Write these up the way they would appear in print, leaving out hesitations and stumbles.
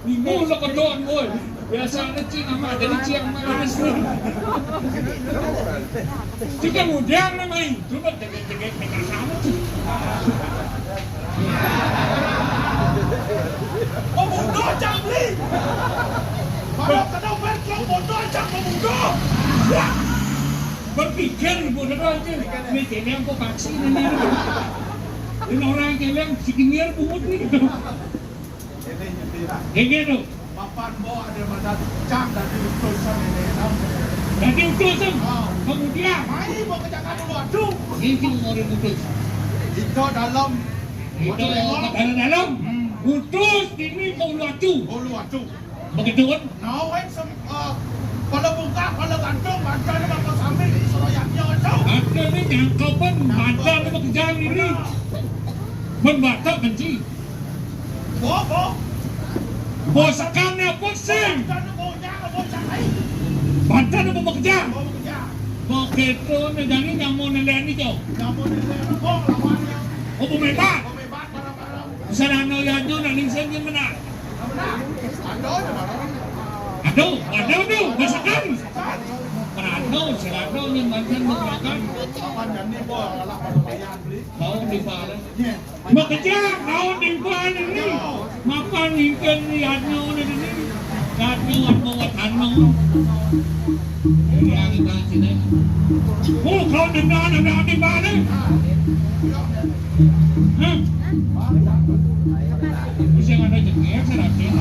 Minggu lo kedon boy. Biasanya cing sama dari ciang manis nih. Jika kemudian namanya coba tegak-tegak mereka sama sih. Oh bodoh jambli. Kalau kena berkong bodoh jangan bodoh. Berpikir bodoh aja. Ini kayaknya aku vaksin ini. Ini orang yang sikingir pungut nih. Kayak gitu. Papan bawa ada mana cang dari utusan ini. Jadi utusan. Kemudian. Mai mau ke Jakarta waduh. Ini mau diputus. Itu dalam. Itu dalam. Putus ini mau lucu. Oh waduh. Begitu kan? Nawek kalau buka kalau gantung bantuan bakal sambil seroyaknya waduh. Ada ni yang kapan bantuan pekerjaan ini membatal benci. Bobo. Bosakannya pusing. Kan bonya bocah ai. Bantuan apa bekerja? Mau kerja. Begitu ni jadi yang mau neleni jauh. Kamu ni kong lawannya. Oh bumeba. Kau bebas barang-barang. Sana no yang tu nak ningsen yang mana? Aduh, bosakan. Perano, serano yang bantuan bekerja. Mau di mana? Bekerja, mau di mana ini? Makan ikan lihatnya ini. Kaki apa watan Ini yang kita sini. Oh, kau dengar ada di mana? Hah? Bisa ada jengkel serapin.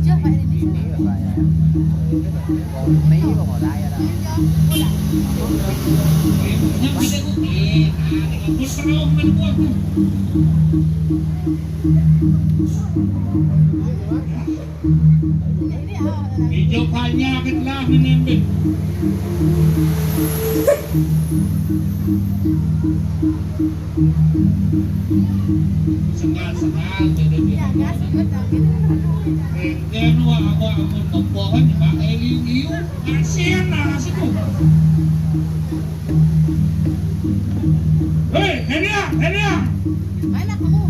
Chưa phải thì mình sẽ mấy còn ở đây đó. Yang ada bukti, ada pun penuh buat. Hijau banyak lah menembik. Sengal-sengal jadi dia. Dia nuah awak amun mempohon mak eliu kasihan lah situ. Hei, Henia. Mana kamu?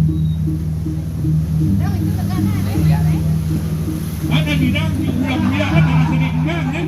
Dah itu tekanan ya. Ada bidang yang ulang bilangan dengan sedikitnya, kan?